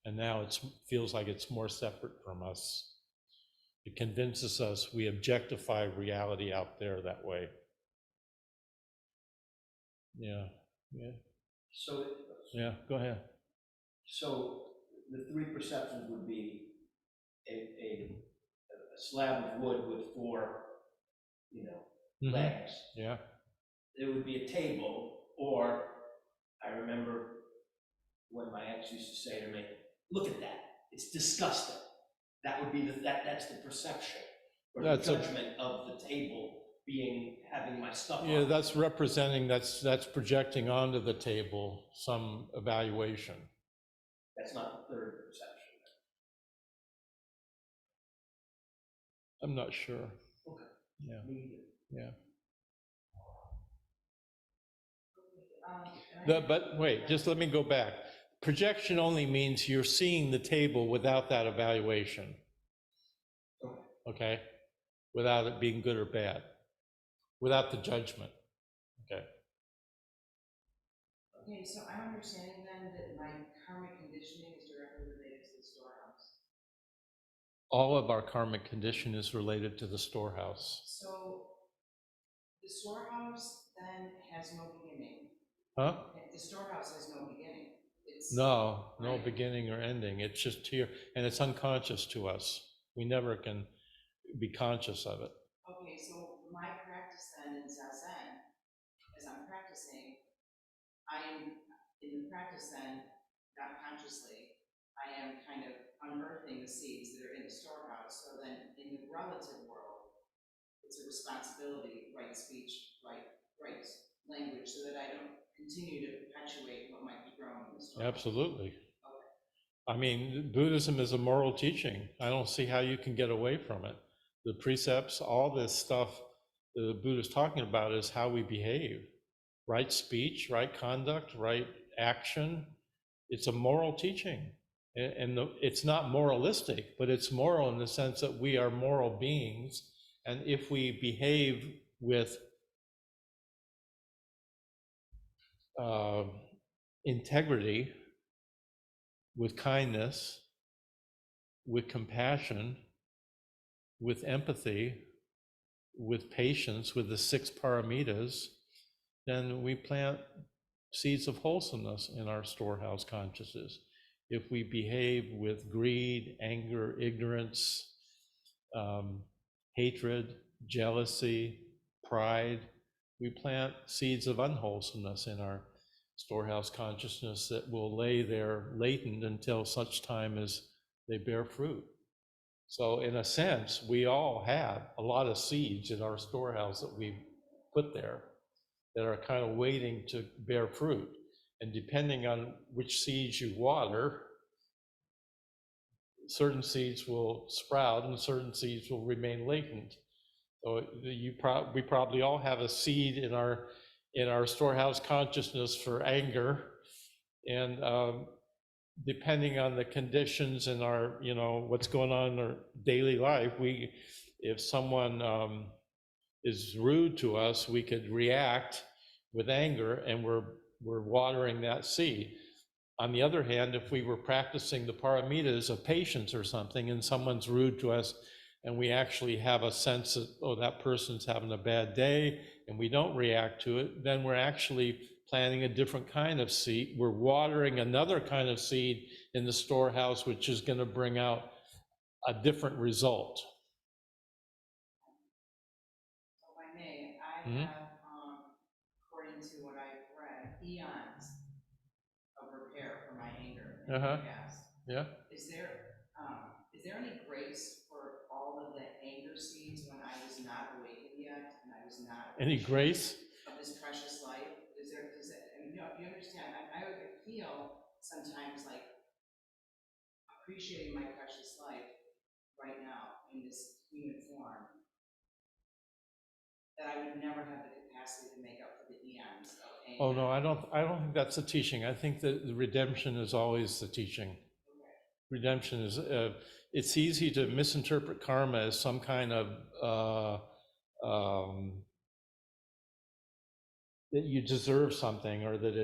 Speaker 1: And now it feels like it's more separate from us. It convinces us we objectify reality out there that way. Yeah, yeah.
Speaker 3: So,
Speaker 1: yeah, go ahead.
Speaker 3: So the three perceptions would be a slab of wood with four, legs.
Speaker 1: Yeah.
Speaker 3: There would be a table, or I remember when my ex used to say to me, "Look at that, it's disgusting." That would be that's the perception or the judgment of the table having my stuff on.
Speaker 1: Yeah, that's representing, that's projecting onto the table some evaluation.
Speaker 3: That's not the third perception.
Speaker 1: I'm not sure.
Speaker 3: Okay.
Speaker 1: Yeah.
Speaker 3: Me either.
Speaker 1: Yeah.
Speaker 2: Okay,
Speaker 1: But wait, just let me go back. Projection only means you're seeing the table without that evaluation. Okay? Without it being good or bad. Without the judgment. Okay.
Speaker 4: Okay, so I'm understanding then that my karmic conditioning is directly related to the storehouse.
Speaker 1: All of our karmic condition is related to the storehouse.
Speaker 4: So the storehouse then has no beginning.
Speaker 1: Huh?
Speaker 4: The storehouse has no beginning.
Speaker 1: No beginning or ending. It's just here, and it's unconscious to us. We never can be conscious of it.
Speaker 4: Okay, so my practice then in Zazen, as I'm practicing, I am in the practice then, not consciously, I am kind of unearthing the seeds that are in the storehouse. So then in the relative world, it's a responsibility, right speech, right language, so that I don't continue to perpetuate what might be grown in the storehouse.
Speaker 1: Absolutely.
Speaker 4: Okay.
Speaker 1: I mean, Buddhism is a moral teaching. I don't see how you can get away from it. The precepts, all this stuff the Buddha is talking about is how we behave. Right speech, right conduct, right action. It's a moral teaching. And it's not moralistic, but it's moral in the sense that we are moral beings. And if we behave with integrity, with kindness, with compassion, with empathy, with patience, with the 6 paramitas, then we plant seeds of wholesomeness in our storehouse consciousness. If we behave with greed, anger, ignorance, hatred, jealousy, pride, we plant seeds of unwholesomeness in our storehouse consciousness that will lay there latent until such time as they bear fruit. So in a sense, we all have a lot of seeds in our storehouse that we put there that are kind of waiting to bear fruit. And depending on which seeds you water, certain seeds will sprout and certain seeds will remain latent. So we probably all have a seed in our storehouse consciousness for anger, and depending on the conditions in our, what's going on in our daily life, if someone is rude to us, we could react with anger, and we're watering that seed. On the other hand, if we were practicing the paramitas of patience or something, and someone's rude to us, and we actually have a sense that, oh, that person's having a bad day, and we don't react to it, then we're actually planting a different kind of seed. We're watering another kind of seed in the storehouse, which is going to bring out a different result.
Speaker 4: So if I may, I have, according to what I've read, eons of repair for my anger in the past.
Speaker 1: Yeah.
Speaker 4: Is there any grace for all of the anger seeds when I was not awakened yet, and I was not
Speaker 1: Any grace
Speaker 4: of this precious life? You understand? I feel sometimes like appreciating my precious life right now in this human form, that I would never have the capacity to make up for the eons of anger.
Speaker 1: Oh no, I don't think that's the teaching. I think that the redemption is always the teaching.
Speaker 4: Okay.
Speaker 1: Redemption is, it's easy to misinterpret karma as some kind of that you deserve something, or that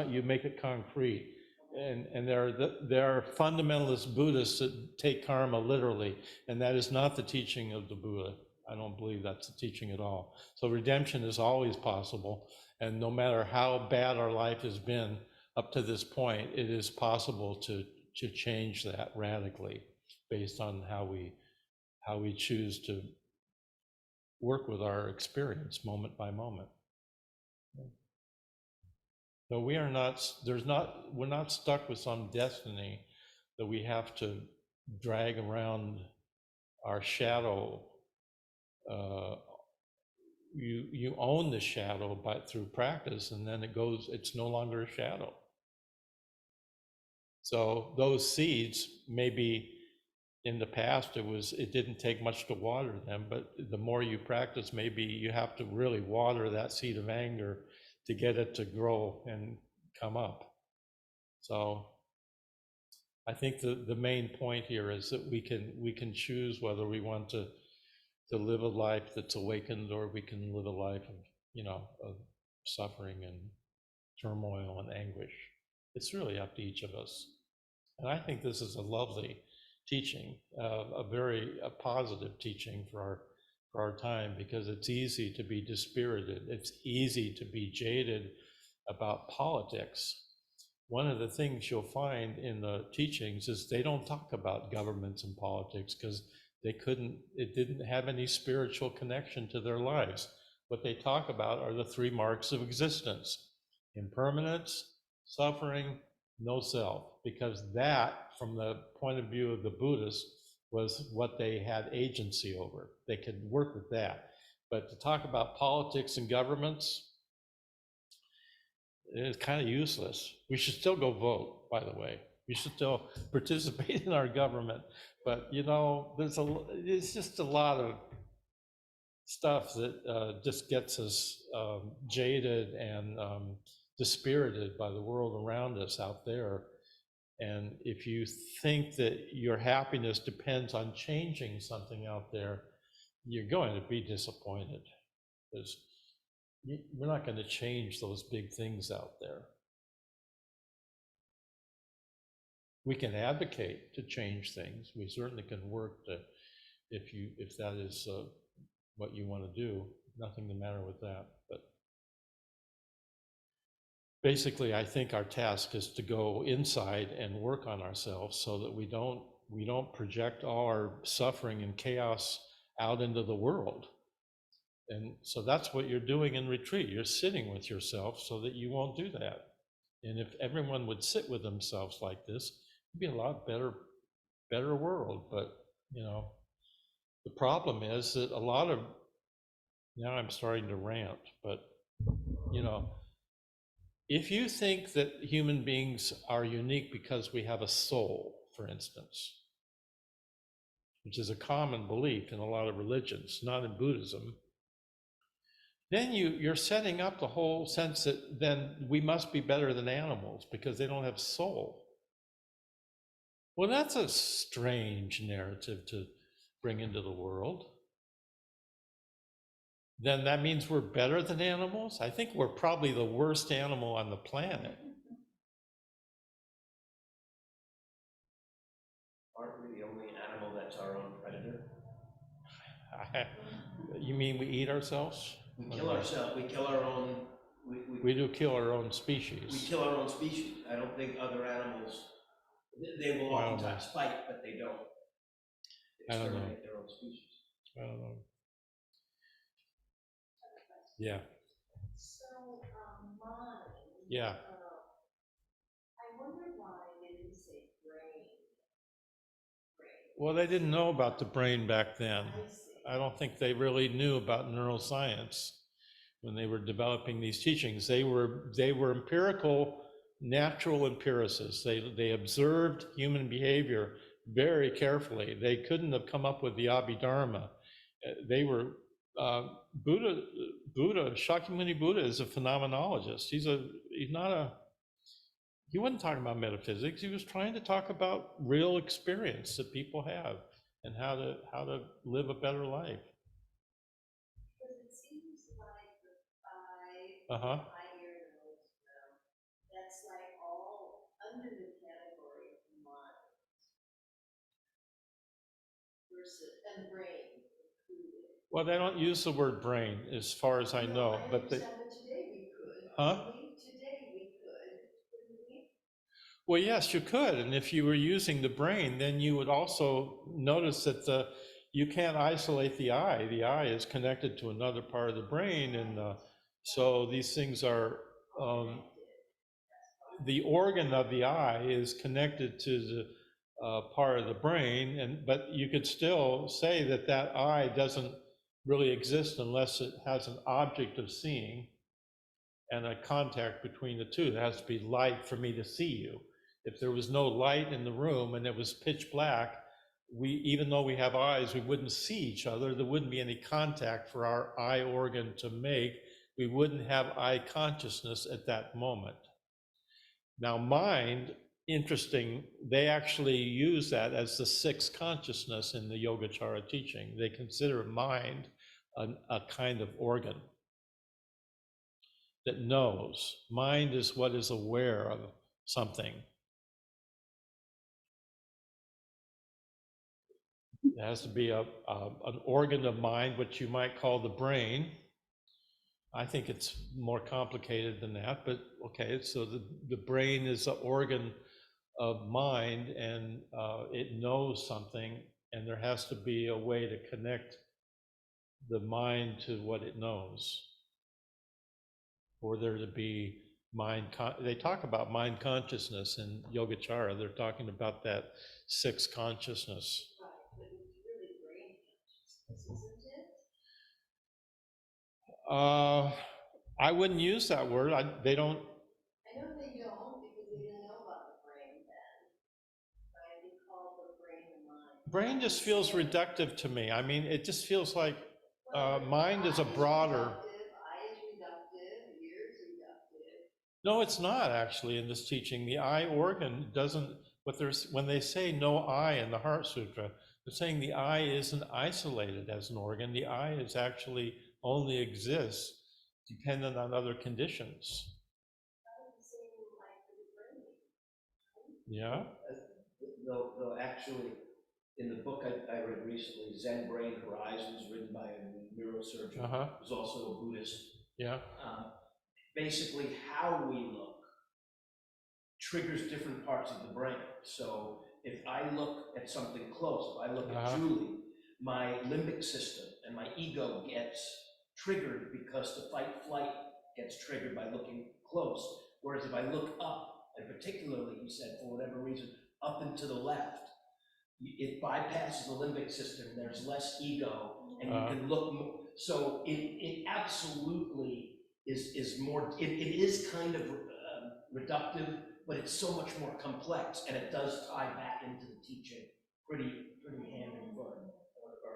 Speaker 1: you make it concrete. And there are fundamentalist Buddhists that take karma literally, and that is not the teaching of the Buddha. I don't believe that's the teaching at all. So redemption is always possible, and no matter how bad our life has been up to this point, it is possible to change that radically based on how we choose to work with our experience moment by moment. So we're not stuck with some destiny that we have to drag around our shadow. You own the shadow through practice, and then it's no longer a shadow. So those seeds, maybe in the past it didn't take much to water them, but the more you practice, maybe you have to really water that seed of anger to get it to grow and come up. So I think the main point here is that we can choose whether we want to live a life that's awakened, or we can live a life of suffering and turmoil and anguish. It's really up to each of us. And I think this is a lovely teaching, a very positive teaching for our time, because it's easy to be dispirited. It's easy to be jaded about politics. One of the things you'll find in the teachings is they don't talk about governments and politics because it didn't have any spiritual connection to their lives. What they talk about are the three marks of existence: impermanence, suffering, no self, because that, from the point of view of the Buddhists, was what they had agency over. They could work with that. But to talk about politics and governments is kind of useless. We should still go vote, by the way. We should still participate in our government. But there's just a lot of stuff that just gets us jaded and dispirited by the world around us out there. And if you think that your happiness depends on changing something out there, you're going to be disappointed, because we're not going to change those big things out there. We can advocate to change things. We certainly can work to, if that is what you want to do. Nothing the matter with that. But basically, I think our task is to go inside and work on ourselves so that we don't project all our suffering and chaos out into the world. And so that's what you're doing in retreat. You're sitting with yourself so that you won't do that. And if everyone would sit with themselves like this, it'd be a lot better world. But, you know, the problem is that a lot of, now I'm starting to rant, but, you know, if you think that human beings are unique because we have a soul, for instance, which is a common belief in a lot of religions, not in Buddhism, then you're setting up the whole sense that then we must be better than animals because they don't have soul. Well, that's a strange narrative to bring into the world. Then that means we're better than animals? I think we're probably the worst animal on the planet.
Speaker 3: Aren't we the only animal that's our own predator?
Speaker 1: You mean we eat ourselves?
Speaker 3: We kill ourselves, we kill our own,
Speaker 1: We do kill our own species.
Speaker 3: we kill our own species. I don't think other animals, they will oftentimes fight, but they don't exterminate their own species.
Speaker 1: I don't know. Yeah,
Speaker 2: So, mind.
Speaker 1: yeah.
Speaker 2: I wonder why they didn't say brain.
Speaker 1: Well, they didn't know about the brain back then.
Speaker 2: I see.
Speaker 1: I don't think they really knew about neuroscience when they were developing these teachings. They were empirical, natural empiricists. They observed human behavior very carefully. They couldn't have come up with the Abhidharma. They were Buddha, Shakyamuni Buddha is a phenomenologist. He wasn't talking about metaphysics. He was trying to talk about real experience that people have and how to live a better life.
Speaker 2: Because it seems like the higher notes, that's like all under the category of mind. Versus, and brain included.
Speaker 1: Well, they don't use the word brain as far as I know, but they.
Speaker 2: But today we could.
Speaker 1: Huh?
Speaker 2: Today we could, couldn't we?
Speaker 1: Well, yes, you could, and if you were using the brain, then you would also notice that you can't isolate the eye. The eye is connected to another part of the brain, and so these things are. The organ of the eye is connected to the part of the brain, but you could still say that that eye doesn't really exist unless it has an object of seeing and a contact between the two. There has to be light for me to see you. If there was no light in the room and it was pitch black, even though we have eyes, we wouldn't see each other. There wouldn't be any contact for our eye organ to make. We wouldn't have eye consciousness at that moment. Now, mind, interesting, they actually use that as the sixth consciousness in the Yogacara teaching. They consider mind a kind of organ that knows. Mind is what is aware of something. It has to be an organ of mind, which you might call the brain. I think it's more complicated than that, but okay, so the brain is an organ of mind, and it knows something, and there has to be a way to connect the mind to what it knows. For there to be they talk about mind consciousness in Yogacara. They're talking about that sixth consciousness.
Speaker 2: Right, but it's really brain consciousness, isn't it?
Speaker 1: I wouldn't use that word. They don't.
Speaker 2: I know they don't because they didn't know about the brain then. Right? They call the brain the mind.
Speaker 1: Brain just feels reductive to me. I mean, it just feels like mind is a broader.
Speaker 2: Eye is reductive, ear is reductive.
Speaker 1: No, it's not actually in this teaching. The eye organ doesn't. When they say no eye in the Heart Sutra, they're saying the eye isn't isolated as an organ. The eye is actually only exists dependent on other conditions. Yeah.
Speaker 3: They'll actually, in the book I read recently, Zen Brain Horizons, written by a neurosurgeon, who's also a Buddhist.
Speaker 1: Yeah.
Speaker 3: Basically, how we look triggers different parts of the brain. So if I look at something close, if I look at
Speaker 1: Uh-huh.
Speaker 3: Julie, my limbic system and my ego gets triggered because the fight flight gets triggered by looking close. Whereas if I look up, and particularly, you said, for whatever reason, up and to the left, it bypasses the limbic system, there's less ego, and you can look more. So it absolutely is more, it is kind of reductive, but it's so much more complex, and it does tie back into the teaching pretty hand in foot, or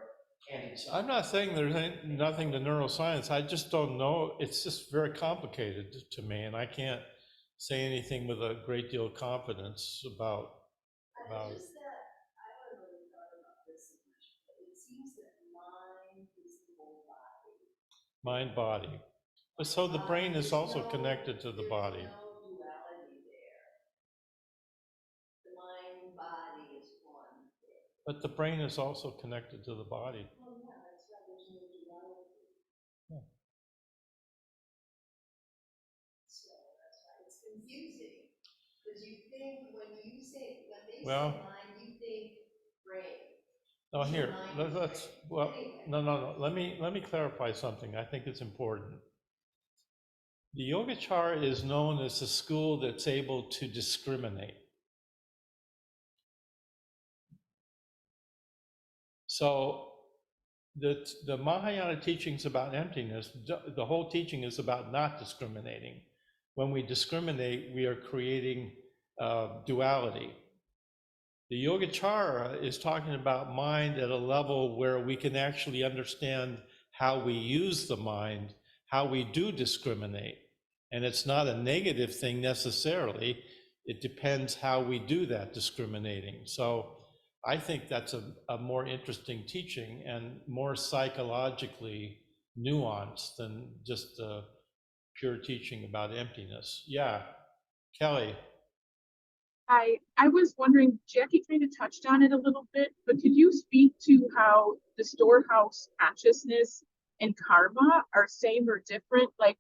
Speaker 3: hand in side.
Speaker 1: I'm not saying there's nothing to neuroscience. I just don't know. It's just very complicated to me, and I can't say anything with a great deal of confidence about it.
Speaker 2: Just that, I haven't really thought about this so much, but it seems that mind is the whole body.
Speaker 1: Mind, body. But so the brain is also connected to the body.
Speaker 2: There's no duality there. The mind, body is one thing.
Speaker 1: But the brain is also connected to the body.
Speaker 2: Oh, yeah, that's right, there's no duality.
Speaker 1: Yeah.
Speaker 2: So that's right, it's confusing, because you think, when they say
Speaker 1: Well,
Speaker 2: mind, you think brain.
Speaker 1: No, here, let's, well,
Speaker 2: Anyway.
Speaker 1: no, let me clarify something. I think it's important. The Yogacara is known as a school that's able to discriminate. So the Mahayana teachings about emptiness, the whole teaching is about not discriminating. When we discriminate, we are creating duality. The Yogacara is talking about mind at a level where we can actually understand how we use the mind, how we do discriminate. And it's not a negative thing necessarily. It depends how we do that discriminating. So I think that's a more interesting teaching and more psychologically nuanced than just the pure teaching about emptiness. Yeah, Kelly.
Speaker 5: I was wondering, Jackie kind of touched on it a little bit, but could you speak to how the storehouse consciousness and karma are same or different? Like,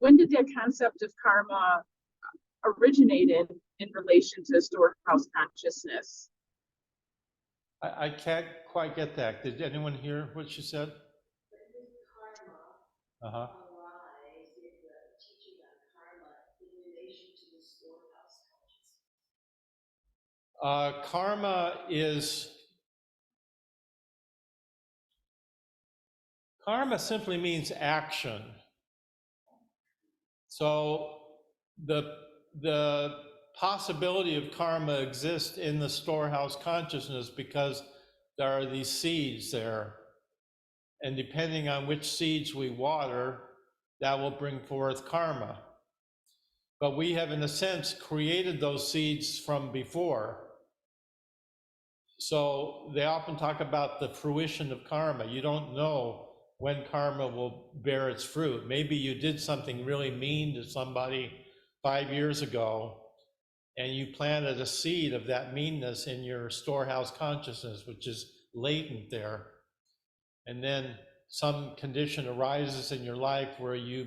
Speaker 5: when did that concept of karma originated in relation to storehouse consciousness?
Speaker 1: I can't quite get that. Did anyone hear what she said?
Speaker 2: But with karma,
Speaker 1: Uh-huh.
Speaker 2: arise, the teaching on karma in relation to the storehouse consciousness.
Speaker 1: Karma simply means action. So the possibility of karma exists in the storehouse consciousness because there are these seeds there. And depending on which seeds we water, that will bring forth karma. But we have, in a sense, created those seeds from before. So they often talk about the fruition of karma. You don't know when karma will bear its fruit. Maybe you did something really mean to somebody 5 years ago, and you planted a seed of that meanness in your storehouse consciousness, which is latent there. And then some condition arises in your life where you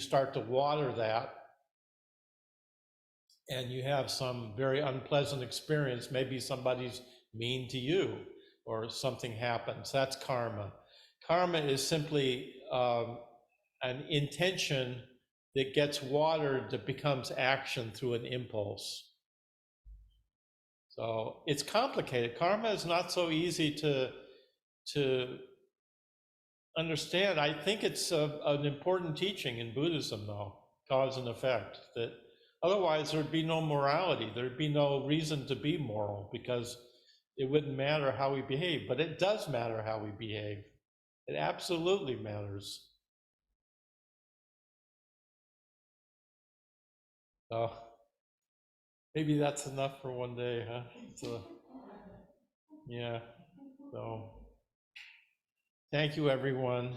Speaker 1: start to water that, and you have some very unpleasant experience. Maybe somebody's mean to you or something happens. That's karma. Karma is simply an intention that gets watered, that becomes action through an impulse. So it's complicated. Karma is not so easy to understand. I think it's an important teaching in Buddhism, though, cause and effect, that otherwise there'd be no morality. There'd be no reason to be moral because it wouldn't matter how we behave. But it does matter how we behave. It absolutely matters. So maybe that's enough for one day, huh? Yeah. So thank you, everyone.